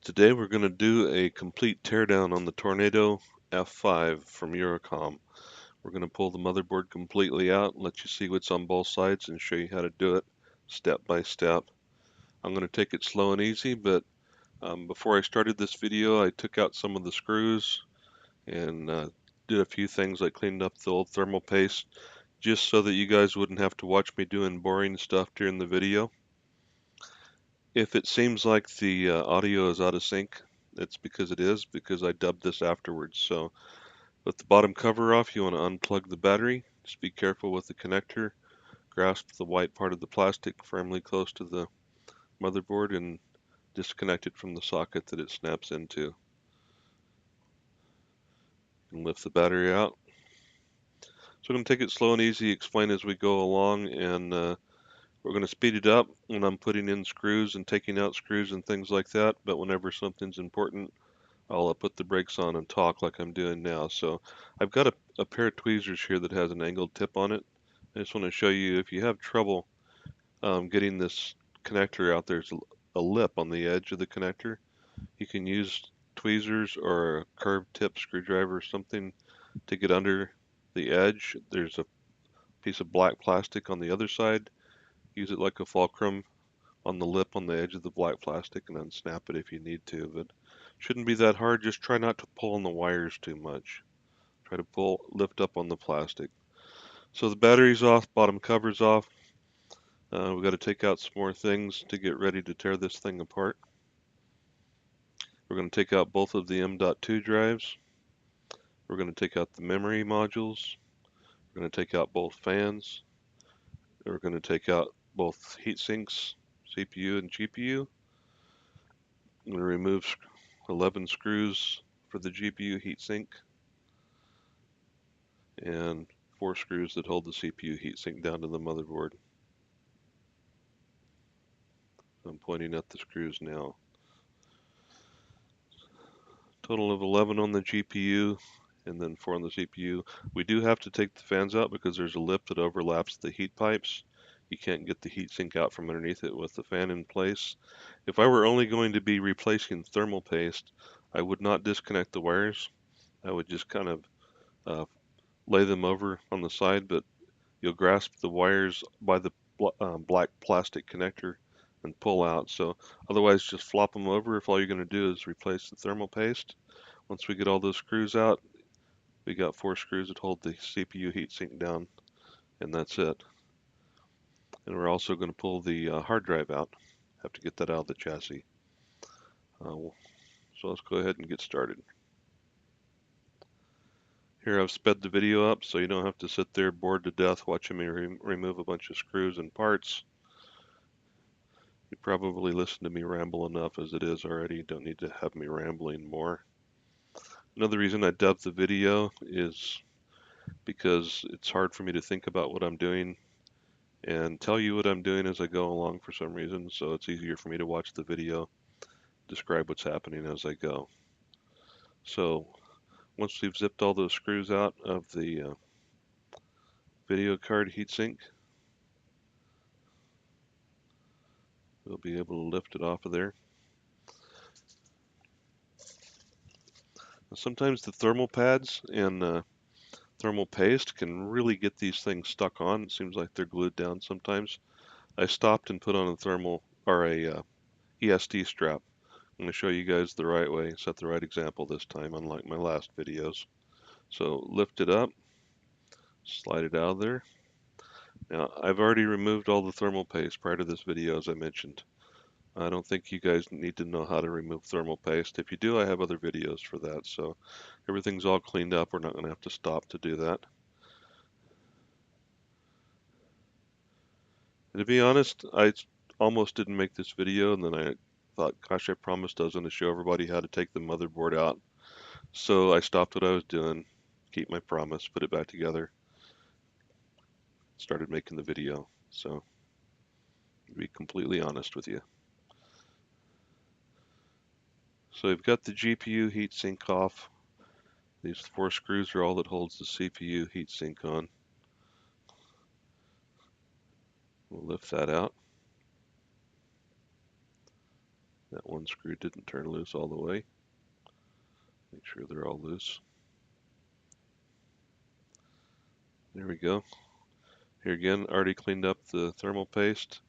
Today we're going to do a complete teardown on the Tornado F5 from Eurocom. We're going to pull the motherboard completely out, let you see what's on both sides, and show you how to do it step by step. I'm going to take it slow and easy, but before I started this video I took out some of the screws and did a few things like cleaned up the old thermal paste just so that you guys wouldn't have to watch me doing boring stuff during the video. If it seems like the audio is out of sync, it's because it is, because I dubbed this afterwards. So with the bottom cover off, you want to unplug the battery. Just be careful with the connector. Grasp the white part of the plastic firmly close to the motherboard and disconnect it from the socket that it snaps into. And lift the battery out. So I'm going to take it slow and easy, explain as we go along, and we're going to speed it up when I'm putting in screws and taking out screws and things like that, but whenever something's important, I'll put the brakes on and talk like I'm doing now. So I've got a pair of tweezers here that has an angled tip on it. I just want to show you if you have trouble getting this connector out, there's a lip on the edge of the connector. You can use tweezers or a curved tip screwdriver or something to get under the edge. There's a piece of black plastic on the other side. Use it like a fulcrum on the lip on the edge of the black plastic and then snap it if you need to, but shouldn't be that hard. Just try not to pull on the wires too much. Try to lift up on the plastic. So the battery's off, bottom cover's off. We've got to take out some more things to get ready to tear this thing apart. We're going to take out both of the M.2 drives. We're going to take out the memory modules. We're going to take out both fans. We're going to take out both heat sinks, CPU and GPU. I'm going to remove 11 screws for the GPU heatsink and 4 screws that hold the CPU heatsink down to the motherboard. I'm pointing at the screws now. Total of 11 on the GPU and then 4 on the CPU. We do have to take the fans out because there's a lip that overlaps the heat pipes. You can't get the heatsink out from underneath it with the fan in place. If I were only going to be replacing thermal paste, I would not disconnect the wires. I would just kind of lay them over on the side, but you'll grasp the wires by the black plastic connector and pull out. So otherwise just flop them over if all you're going to do is replace the thermal paste. Once we get all those screws out, we got 4 screws that hold the CPU heatsink down, and that's it. And we're also going to pull the hard drive out. Have to get that out of the chassis. So let's go ahead and get started. Here I've sped the video up so you don't have to sit there bored to death watching me remove a bunch of screws and parts. You probably listened to me ramble enough as it is already. You don't need to have me rambling more. Another reason I dubbed the video is because it's hard for me to think about what I'm doing and tell you what I'm doing as I go along for some reason, so it's easier for me to watch the video, describe what's happening as I go. So once we've zipped all those screws out of the video card heatsink, we'll be able to lift it off of there. Sometimes the thermal pads and thermal paste can really get these things stuck on. It seems like they're glued down sometimes. I stopped and put on a thermal or a ESD strap. I'm going to show you guys the right way, set the right example this time, unlike my last videos. So lift it up, slide it out of there. Now I've already removed all the thermal paste prior to this video, as I mentioned. I don't think you guys need to know how to remove thermal paste. If you do, I have other videos for that. So everything's all cleaned up. We're not going to have to stop to do that. And to be honest, I almost didn't make this video, and then I thought, gosh, I promised I was going to show everybody how to take the motherboard out. So I stopped what I was doing, keep my promise, put it back together, started making the video. So to be completely honest with you. So we've got the GPU heatsink off. These 4 screws are all that holds the CPU heatsink on. We'll lift that out. That one screw didn't turn loose all the way. Make sure they're all loose. There we go. Here again, already cleaned up the thermal paste.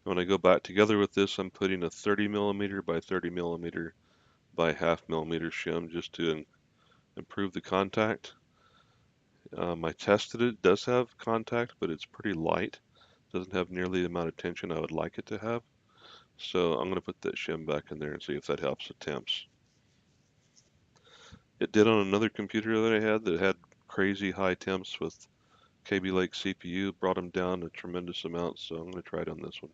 When I go back together with this, I'm putting a 30 millimeter by 30 millimeter by half millimeter shim just to improve the contact. I tested it, it does have contact, but it's pretty light. Doesn't have nearly the amount of tension I would like it to have. So I'm going to put that shim back in there and see if that helps the temps. It did on another computer that I had that had crazy high temps with Kaby Lake CPU, brought them down a tremendous amount, so I'm going to try it on this one.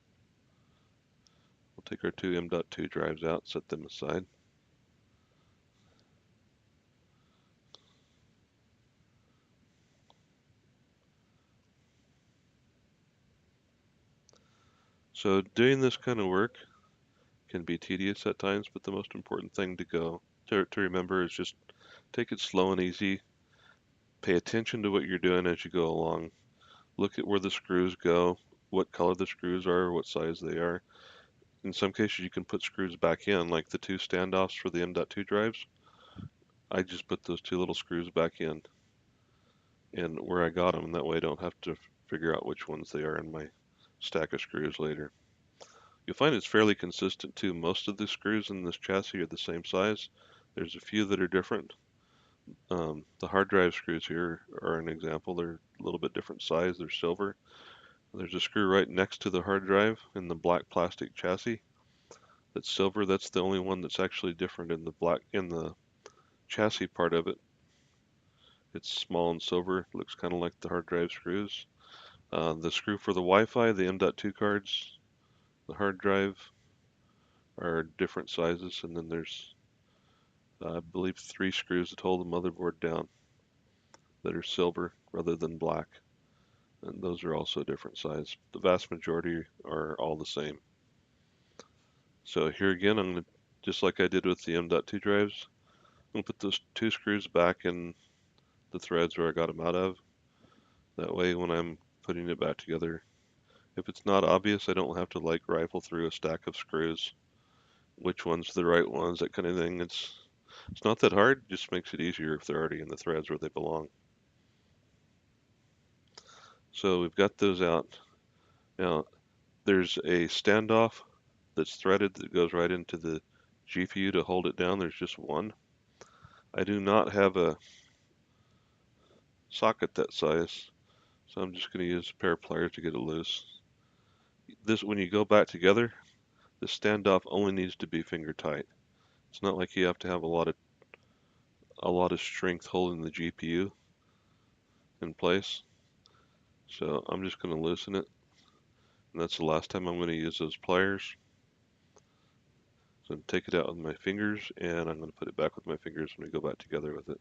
We'll take our two M.2 drives out, set them aside. So doing this kind of work can be tedious at times, but the most important thing to remember is just take it slow and easy. Pay attention to what you're doing as you go along. Look at where the screws go, what color the screws are, what size they are. In some cases, you can put screws back in, like the two standoffs for the M.2 drives. I just put those two little screws back in and where I got them, and that way I don't have to figure out which ones they are in my stack of screws later. You'll find it's fairly consistent too. Most of the screws in this chassis are the same size. There's a few that are different. The hard drive screws here are an example. They're a little bit different size. They're silver. There's a screw right next to the hard drive in the black plastic chassis that's silver. That's the only one that's actually different in the chassis part of it. It's small and silver. Looks kind of like the hard drive screws. The screw for the Wi-Fi, the M.2 cards, the hard drive are different sizes, and then there's I believe 3 screws that hold the motherboard down that are silver rather than black, and those are also different size. The vast majority are all the same. So here again, I'm going to, just like I did with the M.2 drives, I'm going to put those 2 screws back in the threads where I got them out of. That way when I'm putting it back together, if it's not obvious, I don't have to like rifle through a stack of screws, which one's the right ones, that kind of thing. It's not that hard, it just makes it easier if they're already in the threads where they belong. So we've got those out. Now, there's a standoff that's threaded that goes right into the GPU to hold it down. There's just one. I do not have a socket that size, so I'm just going to use a pair of pliers to get it loose. When you go back together, the standoff only needs to be finger tight. It's not like you have to have a lot of strength holding the GPU in place. So I'm just going to loosen it, and that's the last time I'm going to use those pliers. So I'm going to take it out with my fingers, and I'm going to put it back with my fingers when we go back together with it.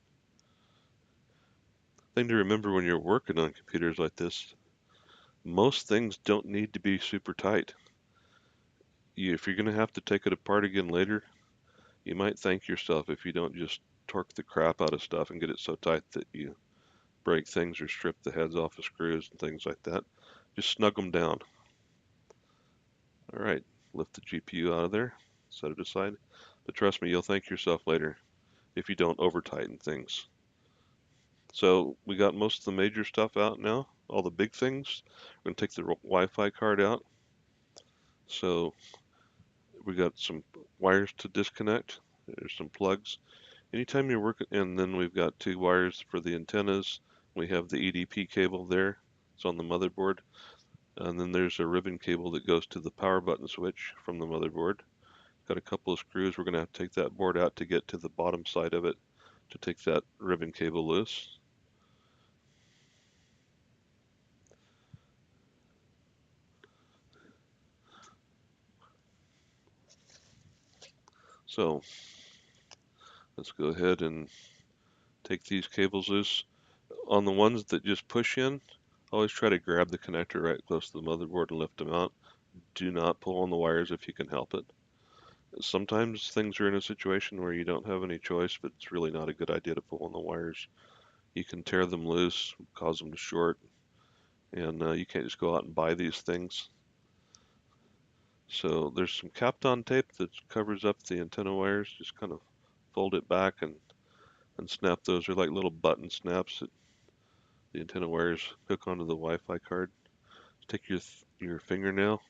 Thing to remember when you're working on computers like this, most things don't need to be super tight. If you're going to have to take it apart again later, you might thank yourself if you don't just torque the crap out of stuff and get it so tight that you break things or strip the heads off of screws and things like that. Just snug them down. All right, lift the GPU out of there, set it aside. But trust me, you'll thank yourself later if you don't over tighten things. So we got most of the major stuff out now, all the big things. We're going to take the Wi-Fi card out. So we got some wires to disconnect. There's some plugs. Anytime you're working, and then we've got 2 wires for the antennas. We have the EDP cable there. It's on the motherboard. And then there's a ribbon cable that goes to the power button switch from the motherboard. Got a couple of screws. We're going to have to take that board out to get to the bottom side of it to take that ribbon cable loose. So let's go ahead and take these cables loose. On the ones that just push in, always try to grab the connector right close to the motherboard and lift them out. Do not pull on the wires if you can help it. Sometimes things are in a situation where you don't have any choice, but it's really not a good idea to pull on the wires. You can tear them loose, cause them to short, and you can't just go out and buy these things. So there's some Kapton tape that covers up the antenna wires. Just kind of fold it back and snap those. They're like little button snaps that the antenna wires hook onto the Wi-Fi card. Just take your fingernail,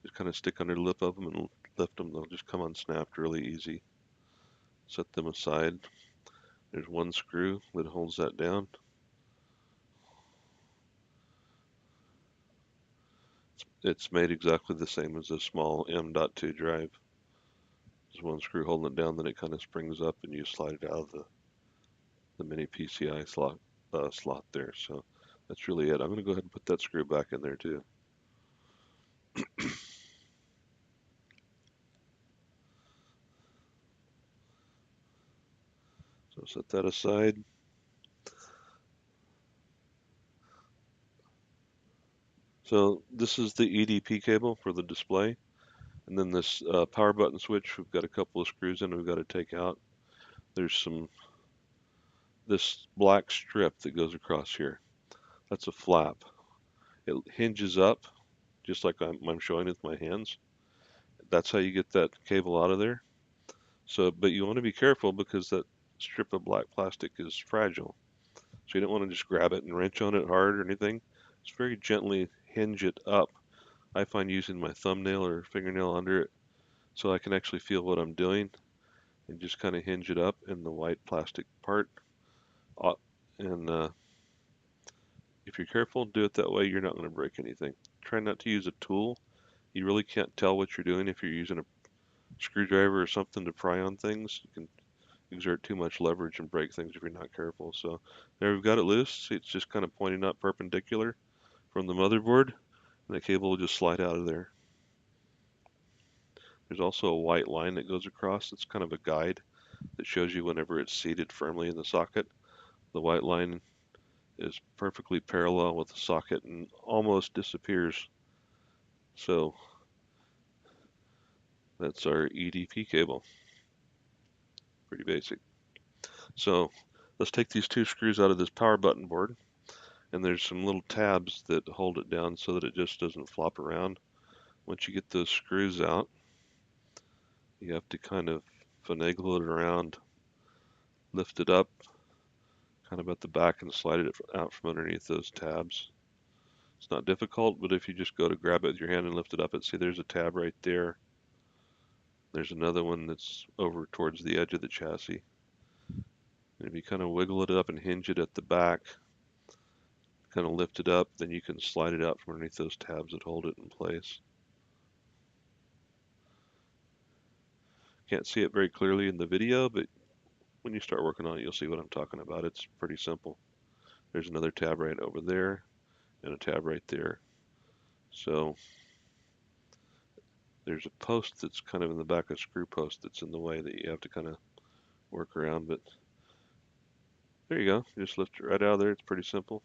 just kind of stick under the lip of them and lift them. They'll just come unsnapped really easy. Set them aside. There's one screw that holds that down. It's made exactly the same as a small M.2 drive. There's one screw holding it down, then it kind of springs up and you slide it out of the mini PCI slot there. So that's really it. I'm going to go ahead and put that screw back in there too. So set that aside. So this is the EDP cable for the display. And then this power button switch, we've got a couple of screws in we've got to take out. There's this black strip that goes across here. That's a flap. It hinges up just like I'm showing with my hands. That's how you get that cable out of there. So, but you want to be careful because that strip of black plastic is fragile. So you don't want to just grab it and wrench on it hard or anything. Just very gently hinge it up. I find using my thumbnail or fingernail under it so I can actually feel what I'm doing and just kind of hinge it up in the white plastic part. And if you're careful, do it that way, you're not going to break anything. Try not to use a tool. You really can't tell what you're doing if you're using a screwdriver or something to pry on things. You can exert too much leverage and break things if you're not careful. So there we've got it loose. See, it's just kind of pointing up perpendicular from the motherboard, and the cable will just slide out of there. There's also a white line that goes across. It's kind of a guide that shows you whenever it's seated firmly in the socket. The white line is perfectly parallel with the socket and almost disappears. So that's our EDP cable. Pretty basic. So let's take these two screws out of this power button board, and there's some little tabs that hold it down so that it just doesn't flop around. Once you get those screws out, you have to kind of finagle it around, lift it up kind of at the back and slide it out from underneath those tabs. It's not difficult, but if you just go to grab it with your hand and lift it up, see there's a tab right there. There's another one that's over towards the edge of the chassis. And if you kind of wiggle it up and hinge it at the back, kind of lift it up, then you can slide it out from underneath those tabs that hold it in place. Can't see it very clearly in the video, but when you start working on it, you'll see what I'm talking about. It's pretty simple. There's another tab right over there and a tab right there. So there's a post that's kind of in the back, a screw post that's in the way that you have to kind of work around, but there you go. You just lift it right out of there. It's pretty simple.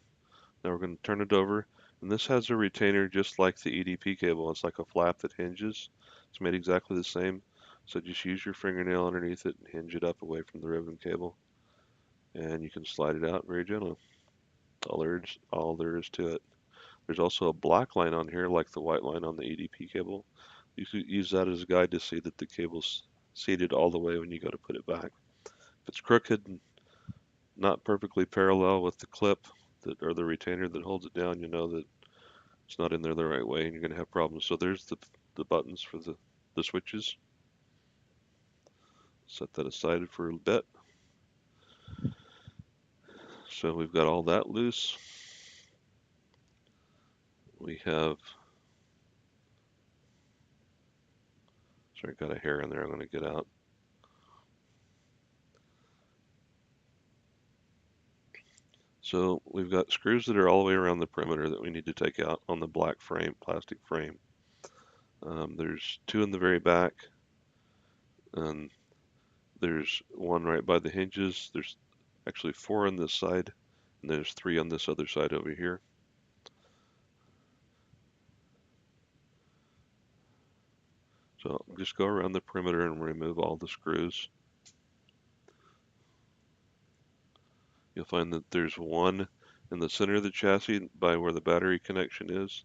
Now we're going to turn it over, and this has a retainer just like the EDP cable. It's like a flap that hinges. It's made exactly the same. So just use your fingernail underneath it and hinge it up away from the ribbon cable, and you can slide it out very gently. All there is to it. There's also a black line on here like the white line on the EDP cable. You could use that as a guide to see that the cable's seated all the way when you go to put it back. If it's crooked and not perfectly parallel with the clip that or the retainer that holds it down, you know that it's not in there the right way and you're going to have problems. So there's the buttons for the switches. Set that aside for a bit. So we've got all that loose. We have, sorry, got a hair in there I'm going to get out. So we've got screws that are all the way around the perimeter that we need to take out on the black frame, plastic frame. There's two in the very back, and there's one right by the hinges. There's actually four on this side, and there's three on this other side over here. So just go around the perimeter and remove all the screws. You'll find that there's one in the center of the chassis by where the battery connection is,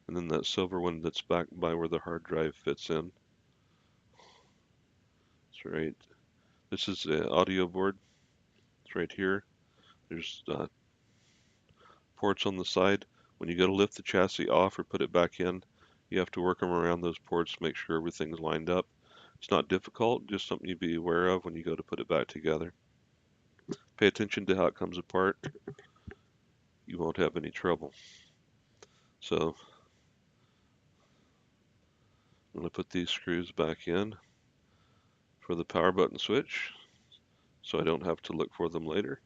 and then that silver one that's back by where the hard drive fits in. That's right. This is the audio board. It's right here. There's ports on the side. When you go to lift the chassis off or put it back in, you have to work them around those ports to make sure everything's lined up. It's not difficult, just something you be aware of when you go to put it back together. Pay attention to how it comes apart. You won't have any trouble. So I'm going to put these screws back in for the power button switch so I don't have to look for them later.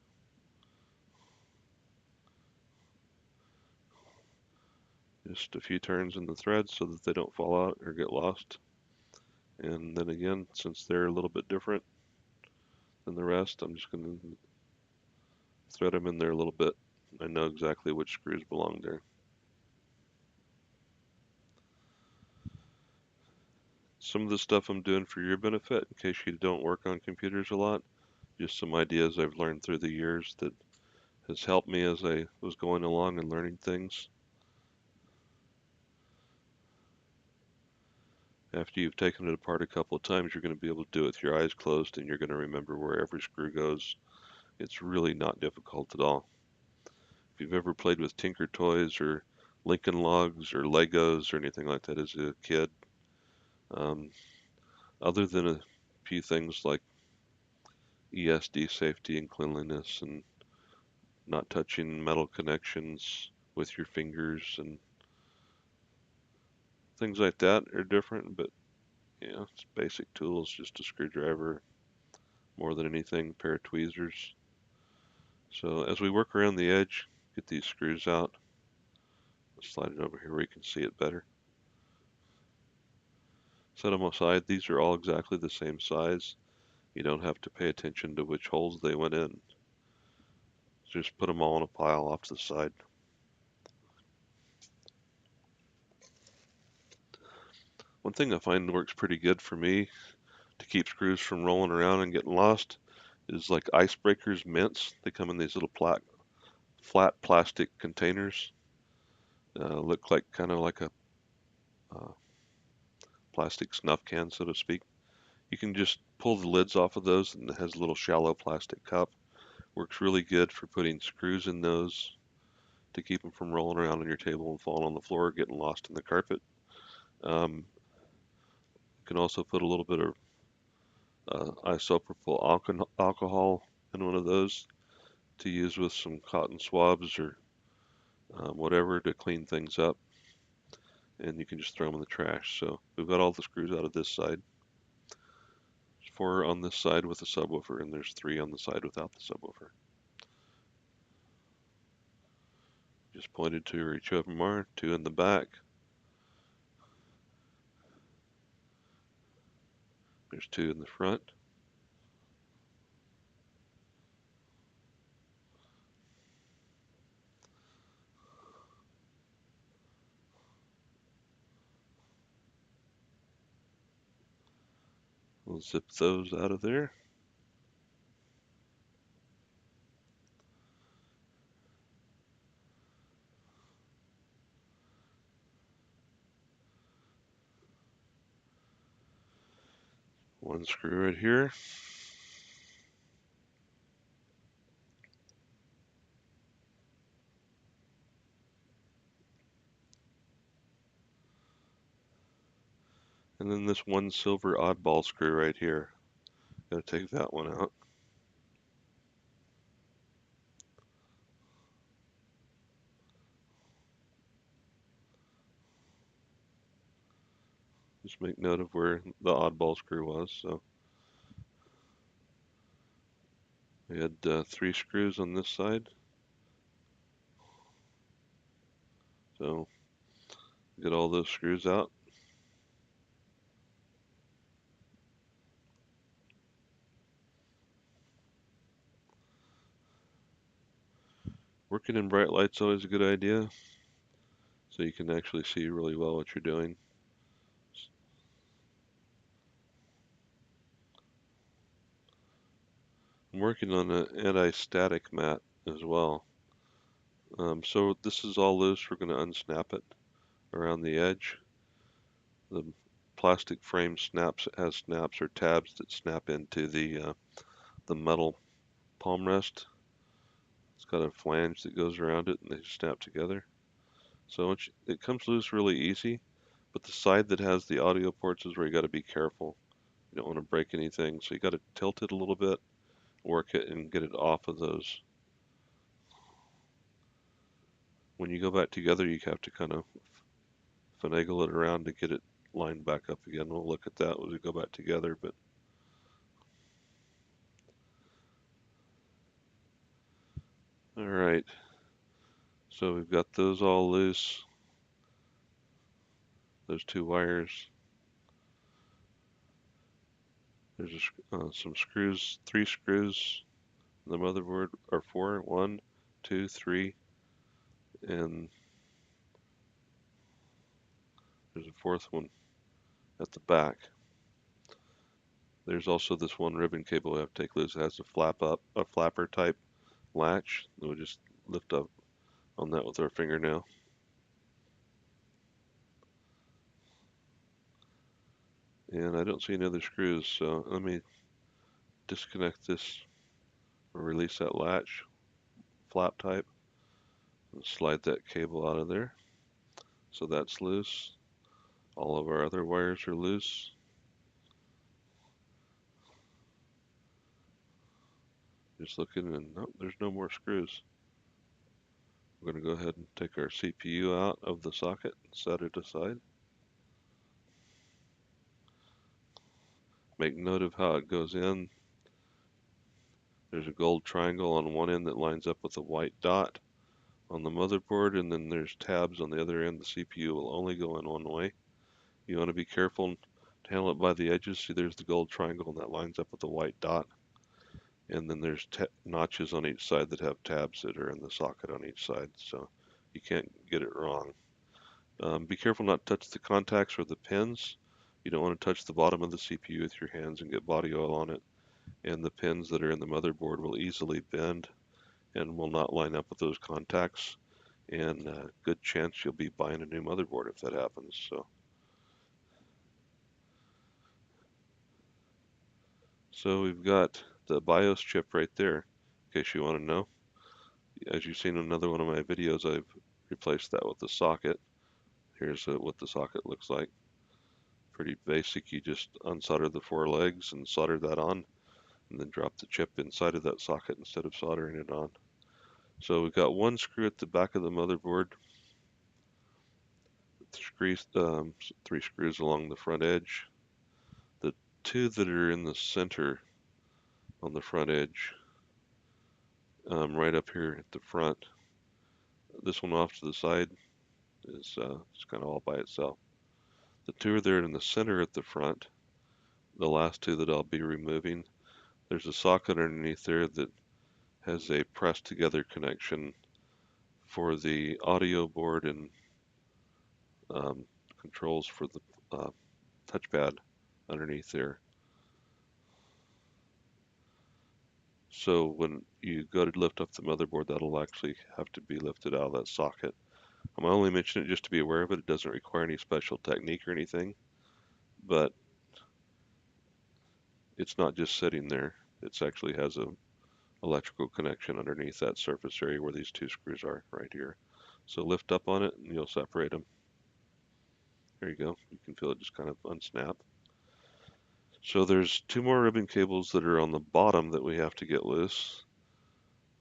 Just a few turns in the threads so that they don't fall out or get lost. And then again, since they're a little bit different than the rest, I'm just going to thread them in there a little bit. I know exactly which screws belong there. Some of the stuff I'm doing for your benefit, in case you don't work on computers a lot, just some ideas I've learned through the years that has helped me as I was going along and learning things. After you've taken it apart a couple of times, you're going to be able to do it with your eyes closed and you're going to remember where every screw goes. It's really not difficult at all. If you've ever played with Tinker Toys or Lincoln Logs or Legos or anything like that as a kid, um, other than a few things like ESD safety and cleanliness and not touching metal connections with your fingers and things like that are different, but yeah, it's basic tools, just a screwdriver, more than anything, a pair of tweezers. So as we work around the edge, get these screws out. Let's slide it over here where you can see it better. Set them aside. These are all exactly the same size. You don't have to pay attention to which holes they went in. Just put them all in a pile off to the side. One thing I find works pretty good for me to keep screws from rolling around and getting lost is like icebreakers mints. They come in these little flat plastic containers. Look like kind of like a uh, plastic snuff can, so to speak. You can just pull the lids off of those, and it has a little shallow plastic cup. Works really good for putting screws in those to keep them from rolling around on your table and falling on the floor or getting lost in the carpet. You can also put a little bit of isopropyl alcohol in one of those to use with some cotton swabs or whatever to clean things up, and you can just throw them in the trash. So we've got all the screws out of this side. There's 4 on this side with the subwoofer, and there's 3 on the side without the subwoofer. Just pointed to where each of them are. 2 in the back. There's 2 in the front. We'll zip those out of there. One screw right here. And then this one silver oddball screw right here. Gotta take that one out. Just make note of where the oddball screw was. So we had 3 screws on this side. So get all those screws out. Working in bright light's always a good idea, so you can actually see really well what you're doing. I'm working on an anti-static mat as well. So this is all loose. We're going to unsnap it. around the edge. The plastic frame has snaps or tabs that snap into the metal palm rest. It's got a flange that goes around it and they snap together. So it comes loose really easy, but the side that has the audio ports is where you got to be careful. You don't want to break anything, so you got to tilt it a little bit, work it, and get it off of those. When you go back together, you have to kind of finagle it around to get it lined back up again. We'll look at that as we go back together, but all right. So we've got those all loose, those two wires. There's some screws, 3 screws. The motherboard are 4, 1, 2, 3, and there's a fourth one at the back. There's also this one ribbon cable we have to take loose. It has a flapper type latch that we'll just lift up on that with our fingernail. And I don't see any other screws, so let me disconnect this or release that latch, flap type, and slide that cable out of there. So that's loose. All of our other wires are loose. Just looking, and nope, there's no more screws. We're going to go ahead and take our CPU out of the socket and set it aside. Make note of how it goes in. There's a gold triangle on one end that lines up with a white dot on the motherboard, and then there's tabs on the other end. The CPU will only go in one way. You want to be careful to handle it by the edges. See, there's the gold triangle, and that lines up with the white dot. And then there's notches on each side that have tabs that are in the socket on each side, so you can't get it wrong. Be careful not to touch the contacts or the pins. You don't want to touch the bottom of the CPU with your hands and get body oil on it. And the pins that are in the motherboard will easily bend and will not line up with those contacts. And good chance you'll be buying a new motherboard if that happens. So we've got the BIOS chip right there, in case you want to know. As you've seen in another one of my videos, I've replaced that with the socket. Here's what the socket looks like. Pretty basic. You just unsolder the 4 legs and solder that on, and then drop the chip inside of that socket instead of soldering it on. So we've got one screw at the back of the motherboard, 3 screws along the front edge. The 2 that are in the center on the front edge, right up here at the front. This one off to the side is just kind of all by itself. The 2 are there in the center at the front. The last 2 that I'll be removing. There's a socket underneath there that has a pressed together connection for the audio board and controls for the touchpad underneath there. So when you go to lift up the motherboard, that'll actually have to be lifted out of that socket. I'm only mentioning it just to be aware of it. It doesn't require any special technique or anything, but it's not just sitting there. It actually has a electrical connection underneath that surface area where these 2 screws are right here. So lift up on it and you'll separate them. There you go. You can feel it just kind of unsnap. So there's 2 more ribbon cables that are on the bottom that we have to get loose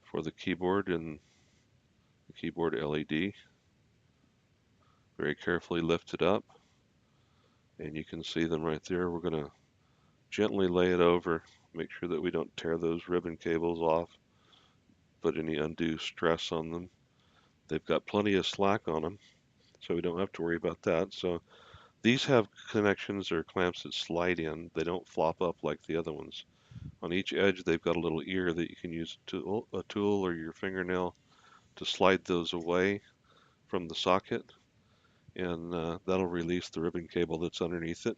for the keyboard and the keyboard LED. Very carefully lift it up, and you can see them right there. We're going to gently lay it over, make sure that we don't tear those ribbon cables off, put any undue stress on them. They've got plenty of slack on them, so we don't have to worry about that. So these have connections or clamps that slide in. They don't flop up like the other ones. On each edge, they've got a little ear that you can use a tool or your fingernail to slide those away from the socket, and that'll release the ribbon cable that's underneath it.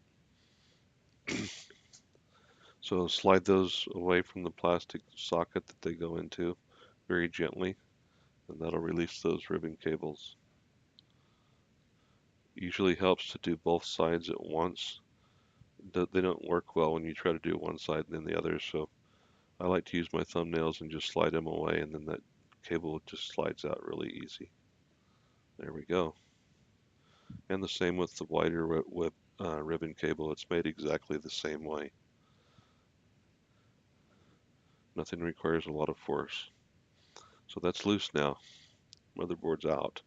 So slide those away from the plastic socket that they go into very gently, and that'll release those ribbon cables. Usually helps to do both sides at once. They don't work well when you try to do one side and then the other, so I like to use my thumbnails and just slide them away, and then that cable just slides out really easy. There we go. And the same with the wider ribbon cable. It's made exactly the same way. Nothing requires a lot of force. So that's loose now. Motherboard's out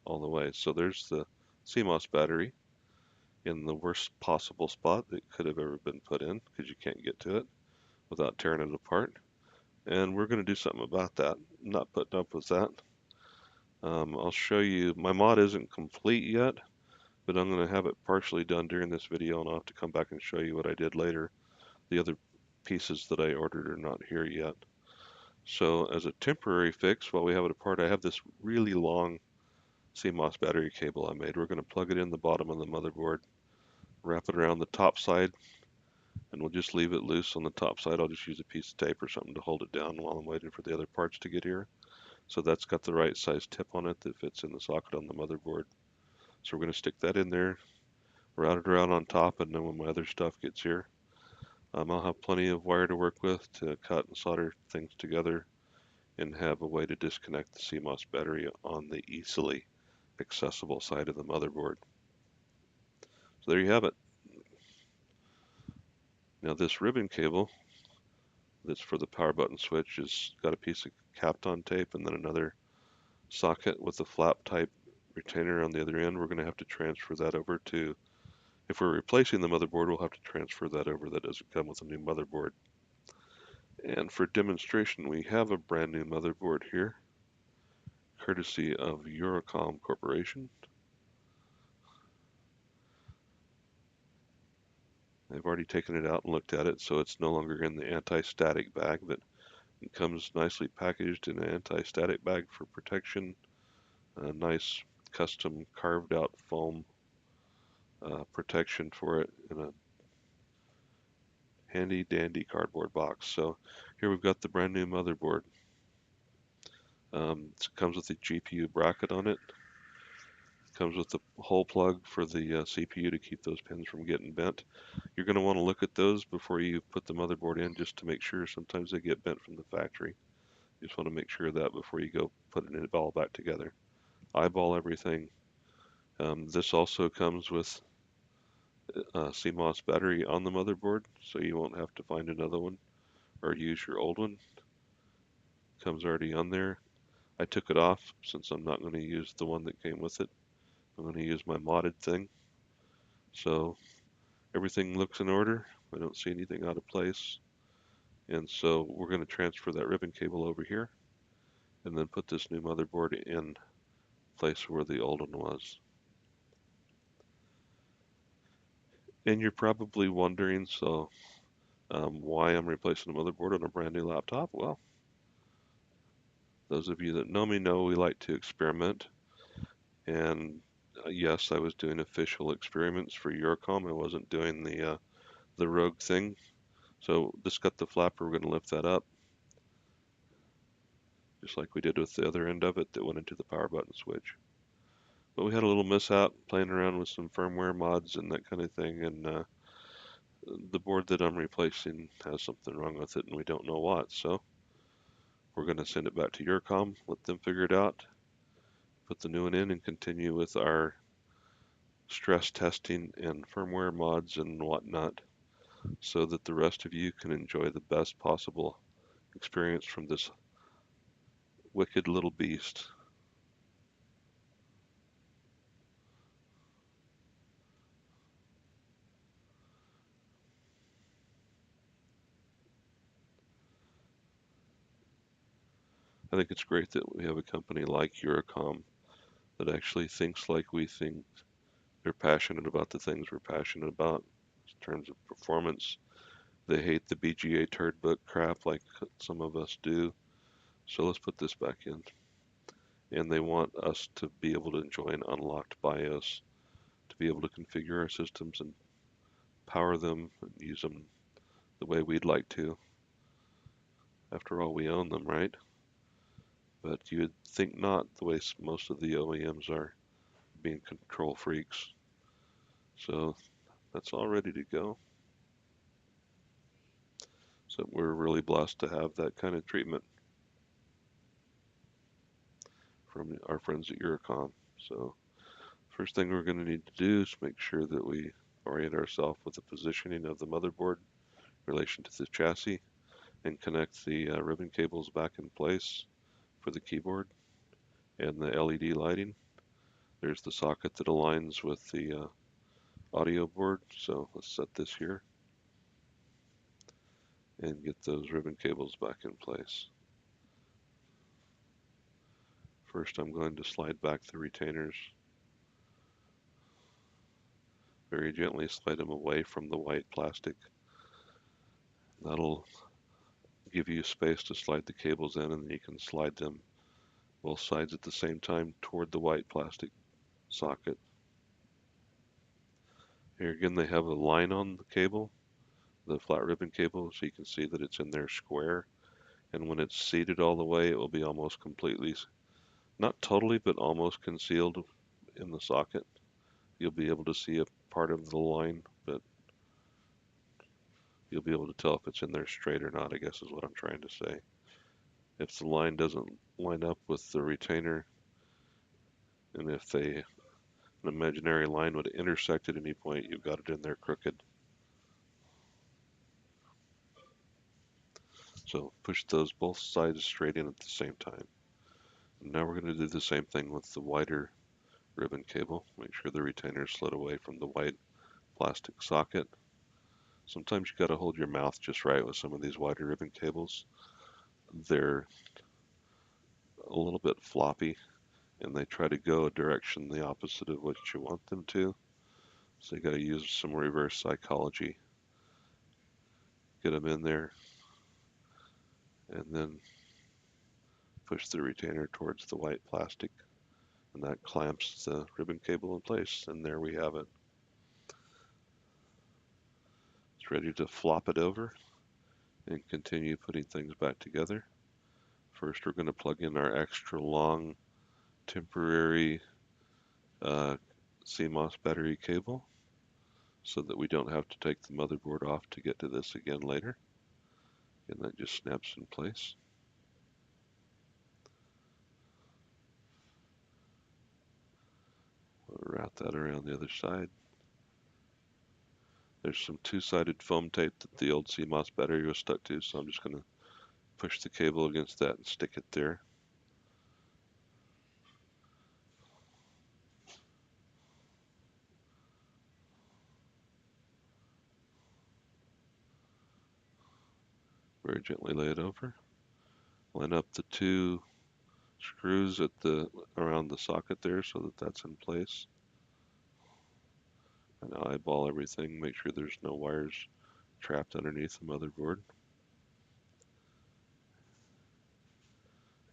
all the way. So there's the CMOS battery in the worst possible spot that could have ever been put in, because you can't get to it without tearing it apart. And we're going to do something about that. I'm not putting up with that. I'll show you. My mod isn't complete yet, but I'm going to have it partially done during this video, and I'll have to come back and show you what I did later. The other pieces that I ordered are not here yet. So as a temporary fix, while we have it apart, I have this really long CMOS battery cable I made. We're going to plug it in the bottom of the motherboard, wrap it around the top side, and we'll just leave it loose on the top side. I'll just use a piece of tape or something to hold it down while I'm waiting for the other parts to get here. So that's got the right size tip on it that fits in the socket on the motherboard. So we're going to stick that in there, route it around on top, and then when my other stuff gets here, I'll have plenty of wire to work with to cut and solder things together and have a way to disconnect the CMOS battery on the easily accessible side of the motherboard. So there you have it. Now this ribbon cable that's for the power button switch has got a piece of Kapton tape and then another socket with a flap type retainer on the other end. We're going to have to transfer that over to, if we're replacing the motherboard, we'll have to transfer that over. That doesn't come with a new motherboard. And for demonstration, we have a brand new motherboard here, courtesy of Eurocom Corporation. I've already taken it out and looked at it, so it's no longer in the anti-static bag, but it comes nicely packaged in an anti-static bag for protection. A nice custom carved out foam protection for it in a handy dandy cardboard box. So here we've got the brand new motherboard. It comes with a GPU bracket on it. Comes with the hole plug for the CPU to keep those pins from getting bent. You're going to want to look at those before you put the motherboard in, just to make sure. Sometimes they get bent from the factory. You just want to make sure of that before you go putting it all back together. Eyeball everything. This also comes with a CMOS battery on the motherboard, so you won't have to find another one or use your old one. Comes already on there. I took it off since I'm not going to use the one that came with it. I'm going to use my modded thing. So everything looks in order. I don't see anything out of place. And so we're going to transfer that ribbon cable over here and then put this new motherboard in place where the old one was. And you're probably wondering, so why I'm replacing the motherboard on a brand new laptop? Well, those of you that know me know we like to experiment. And yes, I was doing official experiments for Eurocom. I wasn't doing the rogue thing. So this got the flapper. We're going to lift that up, just like we did with the other end of it that went into the power button switch. But we had a little mishap playing around with some firmware mods and that kind of thing, and the board that I'm replacing has something wrong with it, and we don't know what. So we're going to send it back to Eurocom, let them figure it out, put the new one in, and continue with our stress testing and firmware mods and whatnot, so that the rest of you can enjoy the best possible experience from this wicked little beast. I think it's great that we have a company like Eurocom that actually thinks like we think. They're passionate about the things we're passionate about in terms of performance. They hate the BGA turd book crap like some of us do. So let's put this back in. And they want us to be able to enjoy an unlocked BIOS, to be able to configure our systems and power them and use them the way we'd like to. After all, we own them, right? But you would think not, the way most of the OEMs are being control freaks. So that's all ready to go. So we're really blessed to have that kind of treatment from our friends at Eurocom. So first thing we're going to need to do is make sure that we orient ourselves with the positioning of the motherboard in relation to the chassis and connect the ribbon cables back in place for the keyboard and the LED lighting. There's the socket that aligns with the audio board. So let's set this here and get those ribbon cables back in place. First, I'm going to slide back the retainers. Very gently slide them away from the white plastic. That'll give you space to slide the cables in, and then you can slide them both sides at the same time toward the white plastic socket. Here again, they have a line on the cable, the flat ribbon cable, so you can see that it's in there square. And when it's seated all the way, it will be almost completely, not totally, but almost concealed in the socket. You'll be able to see a part of the line, but you'll be able to tell if it's in there straight or not, I guess is what I'm trying to say. If the line doesn't line up with the retainer, and if an imaginary line would intersect at any point, you've got it in there crooked. So push those both sides straight in at the same time. And now we're going to do the same thing with the wider ribbon cable. Make sure the retainer is slid away from the white plastic socket. Sometimes you got to hold your mouth just right with some of these wider ribbon cables. They're a little bit floppy and they try to go a direction the opposite of what you want them to. So you got to use some reverse psychology. Get them in there and then push the retainer towards the white plastic, and that clamps the ribbon cable in place, and there we have it. It's ready to flop it over and continue putting things back together. First, we're going to plug in our extra long temporary CMOS battery cable so that we don't have to take the motherboard off to get to this again later. And that just snaps in place. We'll wrap that around the other side. There's some two-sided foam tape that the old CMOS battery was stuck to, so I'm just going to push the cable against that and stick it there. Very gently lay it over. Line up the two screws at around the socket there so that that's in place. And eyeball everything, make sure there's no wires trapped underneath the motherboard.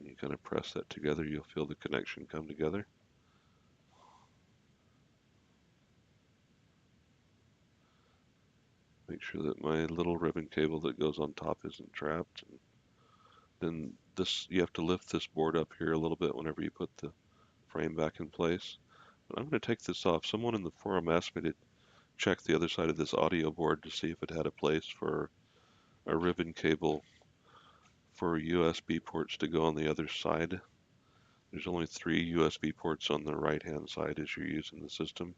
And you kind of press that together, you'll feel the connection come together. Make sure that my little ribbon cable that goes on top isn't trapped. And then you have to lift this board up here a little bit whenever you put the frame back in place. But I'm going to take this off. Someone in the forum asked me to check the other side of this audio board to see if it had a place for a ribbon cable for USB ports to go on the other side. There's only 3 USB ports on the right hand side as you're using the system,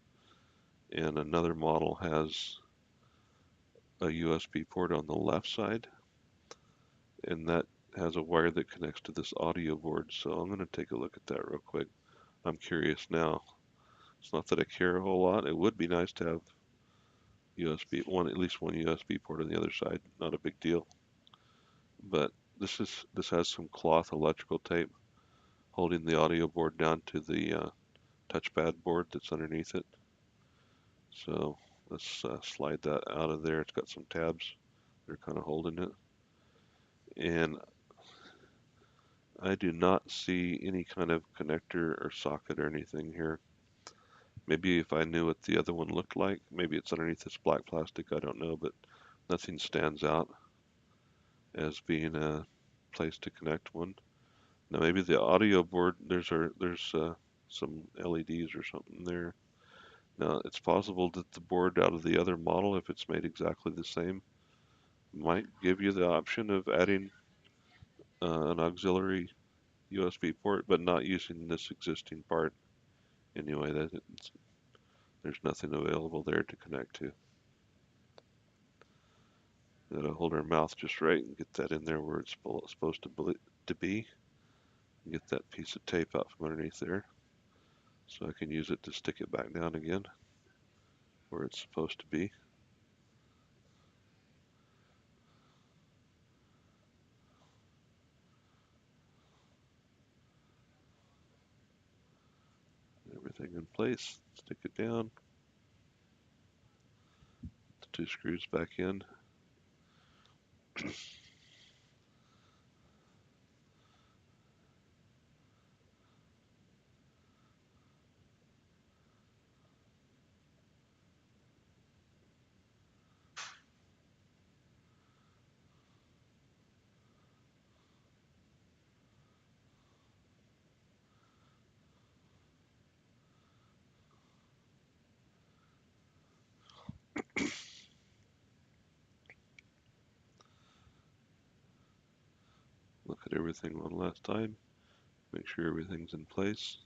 and another model has a USB port on the left side, and that has a wire that connects to this audio board. So I'm going to take a look at that real quick. I'm curious now. It's not that I care a whole lot. It would be nice to have at least one USB port on the other side. Not a big deal. But this has some cloth electrical tape holding the audio board down to the touchpad board that's underneath it. So let's slide that out of there. It's got some tabs. They're kind of holding it. And I do not see any kind of connector or socket or anything here. Maybe if I knew what the other one looked like, maybe it's underneath this black plastic, I don't know, but nothing stands out as being a place to connect one. Now maybe the audio board, there's some LEDs or something there. Now, it's possible that the board out of the other model, if it's made exactly the same, might give you the option of adding an auxiliary USB port, but not using this existing part. Anyway, there's nothing available there to connect to. Gotta hold our mouth just right and get that in there where it's supposed to be. Get that piece of tape out from underneath there, so I can use it to stick it back down again where it's supposed to be. Everything in place, stick it down, the two screws back in. Look at everything one last time, make sure everything's in place.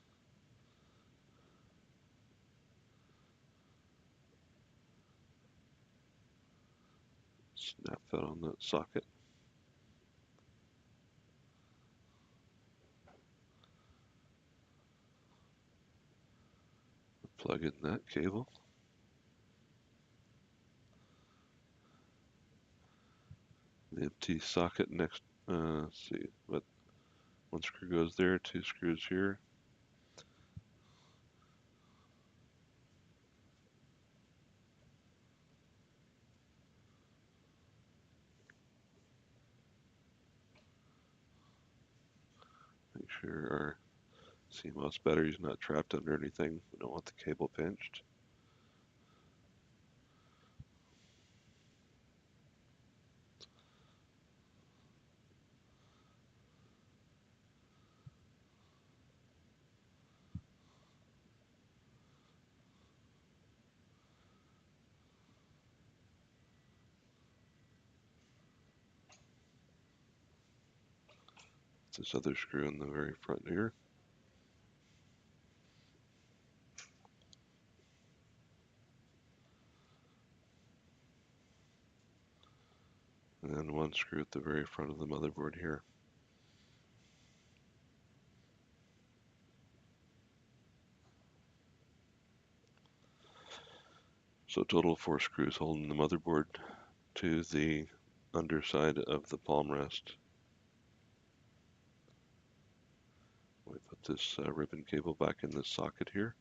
Snap that on that socket. Plug in that cable. The empty socket next, let's see, but one screw goes there, two screws here. Make sure our CMOS battery's not trapped under anything. We don't want the cable pinched. This other screw in the very front here. And then one screw at the very front of the motherboard here. So total of 4 screws holding the motherboard to the underside of the palm rest. We put this ribbon cable back in this socket here.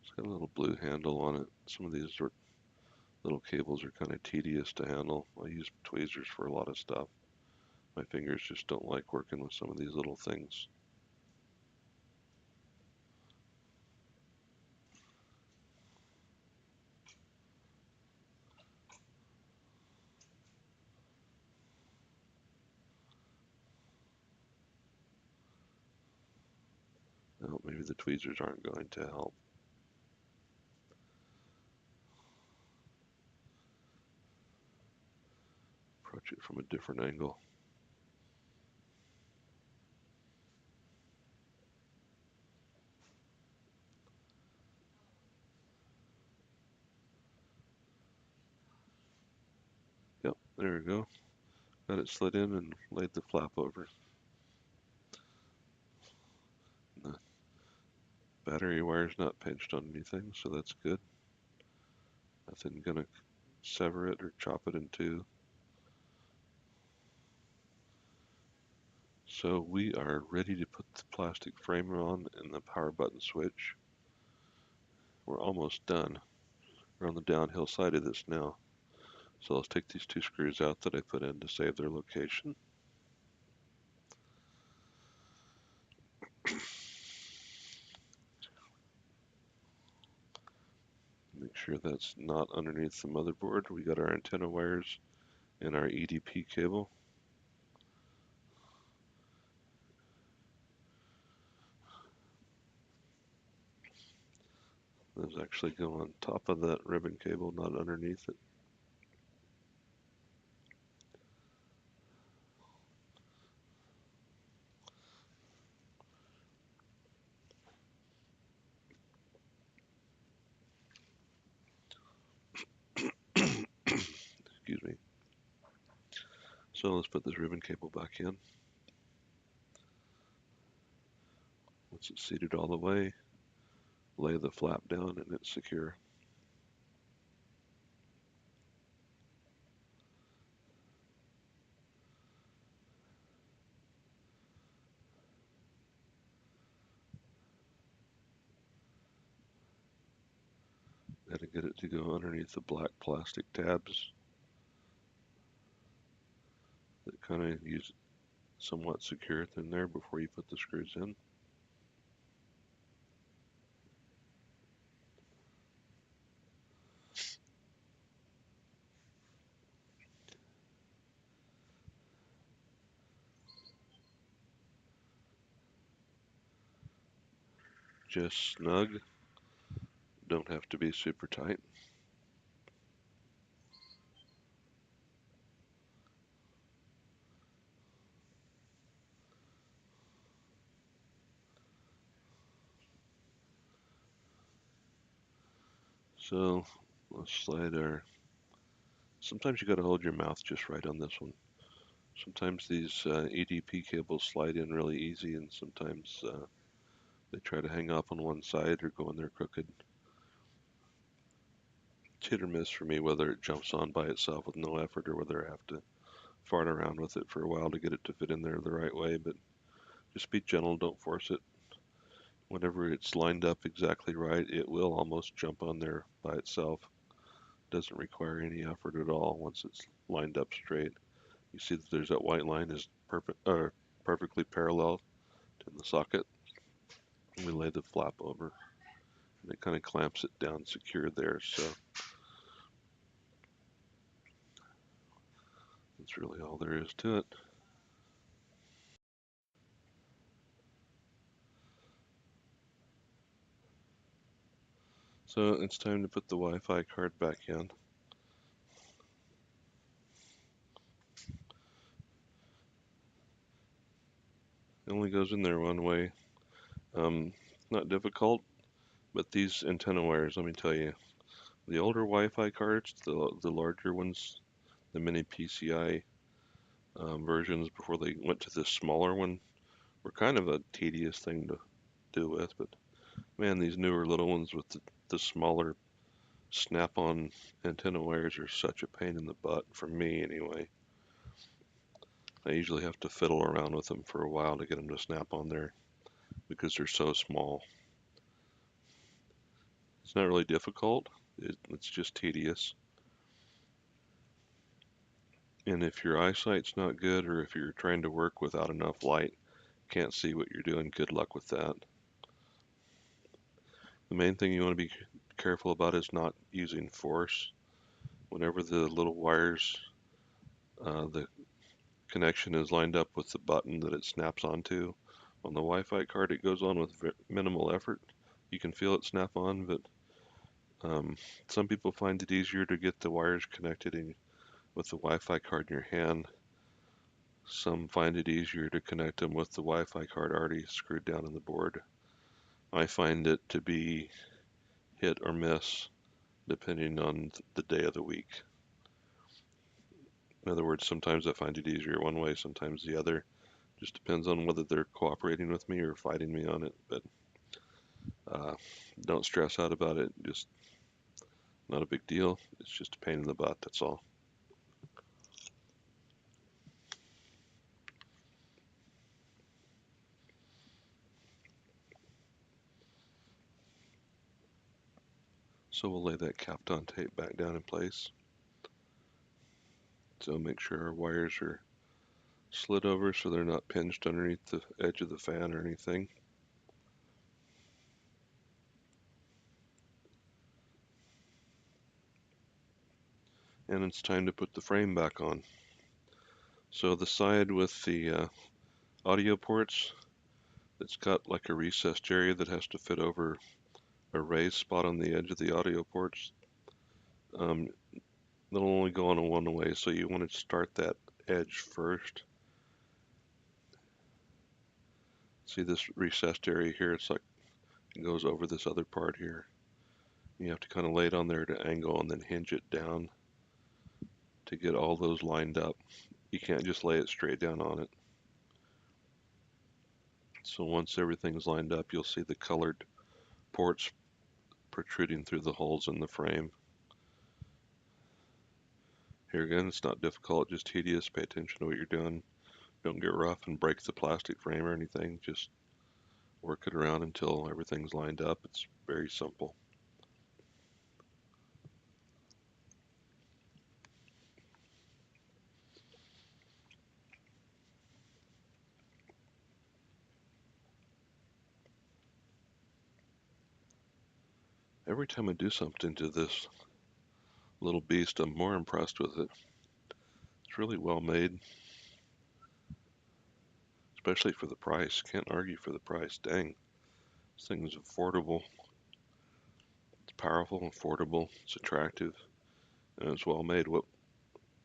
It's got a little blue handle on it. Some of these little cables are kind of tedious to handle. I use tweezers for a lot of stuff. My fingers just don't like working with some of these little things. Well, maybe the tweezers aren't going to help. Approach it from a different angle. Yep, there we go. Got it slid in and laid the flap over. The battery wire's not pinched on anything, so that's good. Nothing gonna sever it or chop it in two. So we are ready to put the plastic frame on and the power button switch. We're almost done. We're on the downhill side of this now. So let's take these two screws out that I put in to save their location. Make sure that's not underneath the motherboard. We got our antenna wires and our EDP cable. Those actually go on top of that ribbon cable, not underneath it. Excuse me. So let's put this ribbon cable back in. Once it's seated all the way, lay the flap down and it's secure. Got to get it to go underneath the black plastic tabs that kind of use somewhat secure it in there before you put the screws in. Just snug, don't have to be super tight. So let's slide our, sometimes you got to hold your mouth just right on this one. Sometimes these EDP cables slide in really easy, and sometimes they try to hang up on one side or go in there crooked. It's hit or miss for me whether it jumps on by itself with no effort or whether I have to fart around with it for a while to get it to fit in there the right way, but just be gentle, don't force it. Whenever it's lined up exactly right, it will almost jump on there by itself. Doesn't require any effort at all once it's lined up straight. You see that there's that white line is perfectly parallel to the socket. And we lay the flap over and it kind of clamps it down secure there. So that's really all there is to it. So it's time to put the Wi-Fi card back in. It only goes in there one way. Not difficult, but these antenna wires, let me tell you, the older Wi-Fi cards, the larger ones, the mini PCI versions before they went to this smaller one, were kind of a tedious thing to do with. But man, these newer little ones with the smaller snap-on antenna wires are such a pain in the butt, for me anyway. I usually have to fiddle around with them for a while to get them to snap on there because they're so small. It's not really difficult, it's just tedious. And if your eyesight's not good or if you're trying to work without enough light, can't see what you're doing, good luck with that. The main thing you want to be careful about is not using force. Whenever the little wires, the connection is lined up with the button that it snaps onto, on the Wi-Fi card it goes on with minimal effort. You can feel it snap on, but some people find it easier to get the wires connected with the Wi-Fi card in your hand. Some find it easier to connect them with the Wi-Fi card already screwed down on the board. I find it to be hit or miss depending on the day of the week. In other words, sometimes I find it easier one way, sometimes the other. Just depends on whether they're cooperating with me or fighting me on it. But don't stress out about it. Just not a big deal. It's just a pain in the butt, that's all. So we'll lay that Kapton tape back down in place. So make sure our wires are slid over so they're not pinched underneath the edge of the fan or anything. And it's time to put the frame back on. So the side with the audio ports, it's got like a recessed area that has to fit over a raised spot on the edge of the audio ports. Um, They'll only go on a one way, so you want to start that edge first. See this recessed area here? It's like it goes over this other part here. You have to kind of lay it on there to angle and then hinge it down to get all those lined up. You can't just lay it straight down on it. So once everything's lined up, you'll see the colored ports protruding through the holes in the frame. Here again, it's not difficult, just tedious. Pay attention to what you're doing. Don't get rough and break the plastic frame or anything. Just work it around until everything's lined up. It's very simple. Every time I do something to this little beast, I'm more impressed with it. It's really well made, especially for the price. Can't argue for the price. Dang, this thing is affordable. It's powerful, affordable, it's attractive, and it's well made. What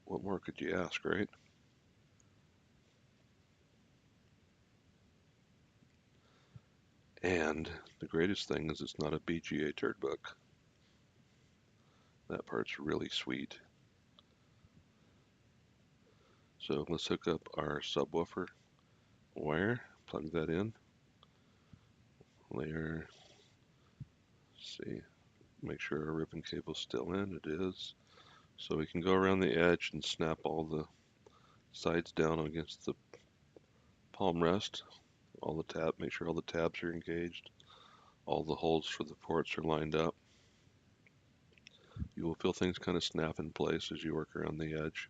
more could you ask, right? And the greatest thing is it's not a BGA turd book. That part's really sweet. So let's hook up our subwoofer wire, plug that in, layer, see, make sure our ribbon cable's still in, it is. So we can go around the edge and snap all the sides down against the palm rest, make sure all the tabs are engaged, all the holes for the ports are lined up. You will feel things kind of snap in place as you work around the edge.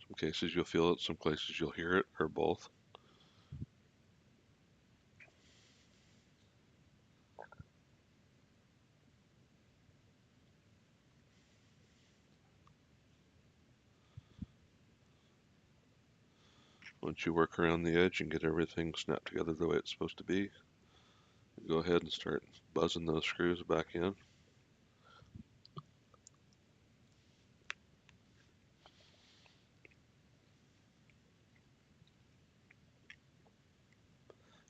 Some cases you'll feel it, some places you'll hear it, or both. Once you work around the edge and get everything snapped together the way it's supposed to be, go ahead and start buzzing those screws back in.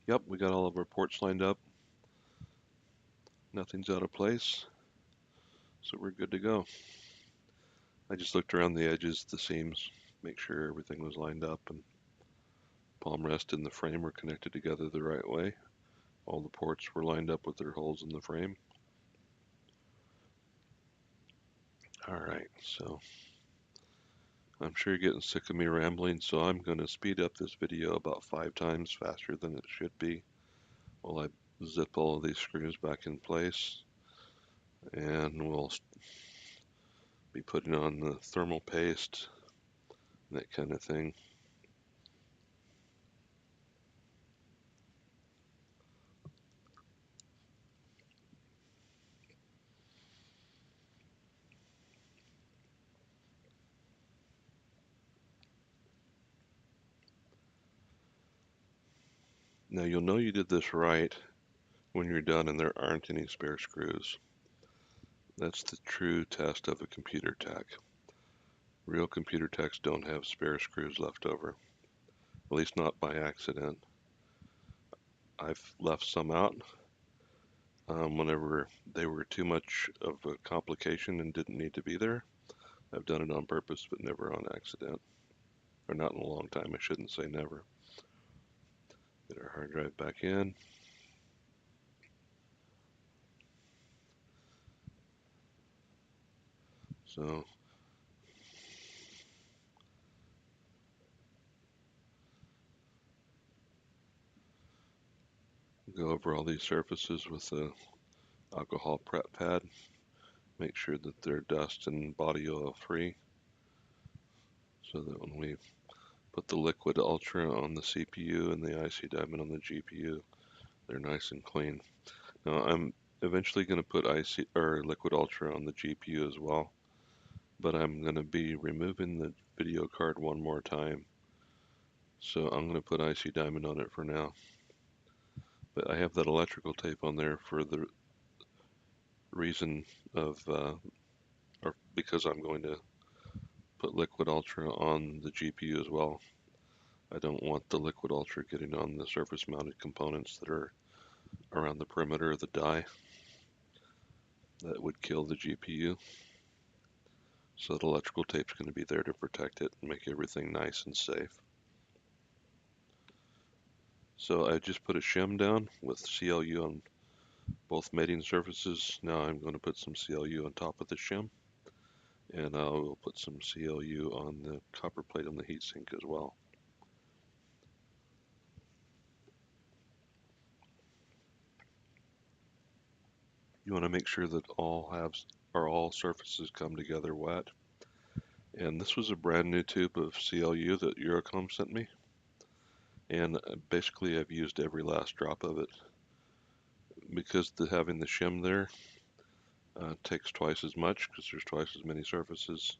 Yep, we got all of our ports lined up. Nothing's out of place, so we're good to go. I just looked around the edges, the seams, make sure everything was lined up and palm rest and the frame were connected together the right way. All the ports were lined up with their holes in the frame. Alright, so I'm sure you're getting sick of me rambling, so I'm going to speed up this video about 5 times faster than it should be while I zip all of these screws back in place, and we'll be putting on the thermal paste, that kind of thing. Now you'll know you did this right when you're done and there aren't any spare screws. That's the true test of a computer tech. Real computer techs don't have spare screws left over, at least not by accident. I've left some out whenever they were too much of a complication and didn't need to be there. I've done it on purpose, but never on accident. Or not in a long time, I shouldn't say never. Get our hard drive back in. So go over all these surfaces with the alcohol prep pad. Make sure that they're dust and body oil free, so that when we put the liquid ultra on the CPU and the IC diamond on the GPU, they're nice and clean. Now I'm eventually going to put IC or Liquid Ultra on the GPU as well, but I'm going to be removing the video card one more time. So I'm going to put IC Diamond on it for now. But I have that electrical tape on there for the reason of, or because I'm going to put Liquid Ultra on the GPU as well. I don't want the Liquid Ultra getting on the surface mounted components that are around the perimeter of the die. That would kill the GPU. So the electrical tape's going to be there to protect it and make everything nice and safe. So I just put a shim down with CLU on both mating surfaces. Now I'm going to put some CLU on top of the shim, and I will put some CLU on the copper plate on the heatsink as well. You want to make sure that all surfaces come together wet. And this was a brand new tube of CLU that Eurocom sent me. And basically I've used every last drop of it. Because having the shim there takes twice as much because there's twice as many surfaces.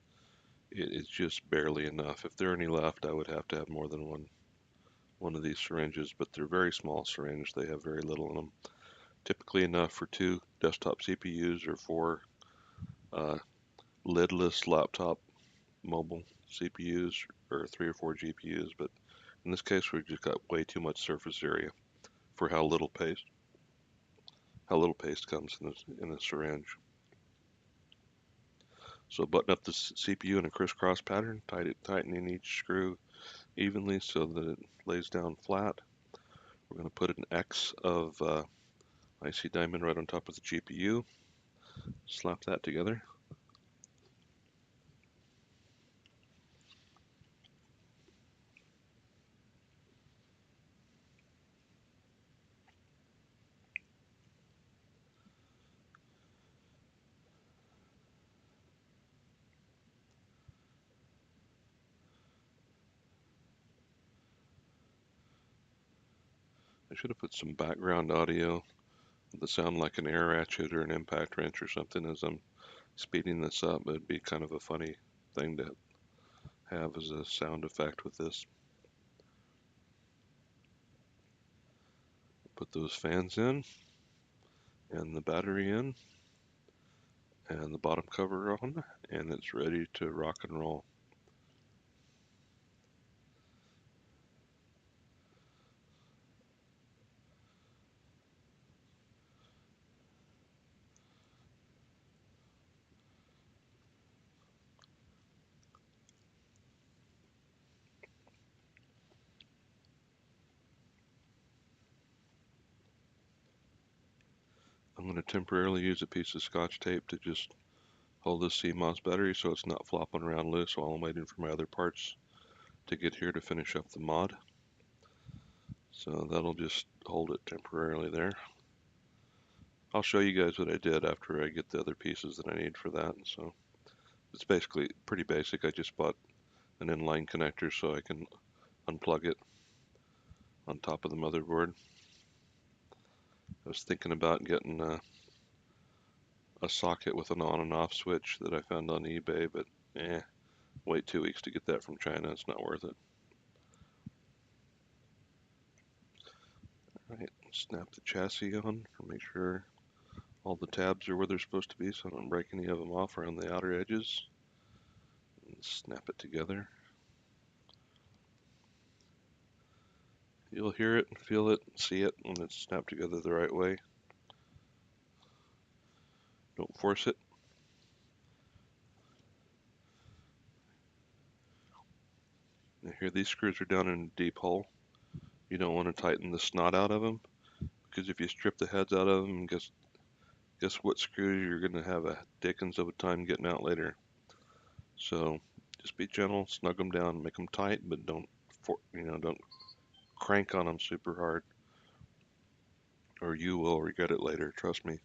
It's just barely enough. If there are any left, I would have to have more than one of these syringes, but they're very small syringes. They have very little in them. Typically enough for 2 desktop CPUs or 4 lidless laptop mobile CPUs or 3 or 4 GPUs, but in this case we've just got way too much surface area for how little paste comes in a syringe. So button up the CPU in a crisscross pattern, tightening each screw evenly so that it lays down flat. We're going to put an X of IC Diamond right on top of the GPU, slap that together. I should have put some background audio that sound like an air ratchet or an impact wrench or something as I'm speeding this up. It'd be kind of a funny thing to have as a sound effect with this. Put those fans in, and the battery in, and the bottom cover on, and it's ready to rock and roll. I'm going to temporarily use a piece of Scotch tape to just hold this CMOS battery so it's not flopping around loose while I'm waiting for my other parts to get here to finish up the mod. So that'll just hold it temporarily there. I'll show you guys what I did after I get the other pieces that I need for that. So it's basically pretty basic. I just bought an inline connector so I can unplug it on top of the motherboard. I was thinking about getting a socket with an on and off switch that I found on eBay, but wait 2 weeks to get that from China. It's not worth it. All right, snap the chassis on to make sure all the tabs are where they're supposed to be so I don't break any of them off around the outer edges. And snap it together. You'll hear it, feel it, see it when it's snapped together the right way. Don't force it. Now here, these screws are down in a deep hole. You don't want to tighten the snot out of them because if you strip the heads out of them, guess what screws you're going to have a dickens of a time getting out later. So just be gentle, snug them down, make them tight, but don't crank on them super hard, or you will regret it later. Trust me.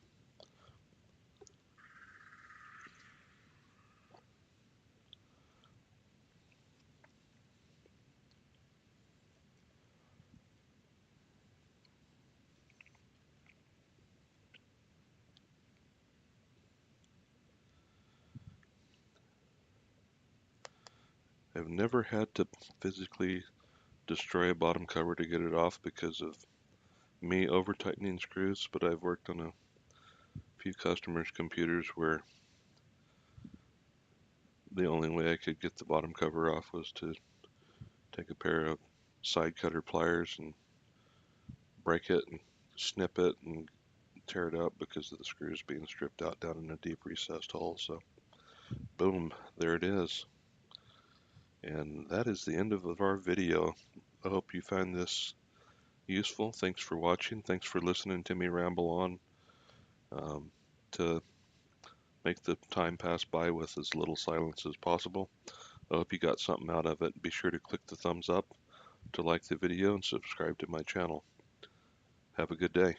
I've never had to physically destroy a bottom cover to get it off because of me over tightening screws, but I've worked on a few customers' computers where the only way I could get the bottom cover off was to take a pair of side cutter pliers and break it and snip it and tear it up because of the screws being stripped out down in a deep recessed hole. So boom, there it is. And that is the end of our video. I hope you find this useful. Thanks for watching. Thanks for listening to me ramble on um, to make the time pass by with as little silence as possible. I hope you got something out of it. Be sure to click the thumbs up to like the video and subscribe to my channel. Have a good day.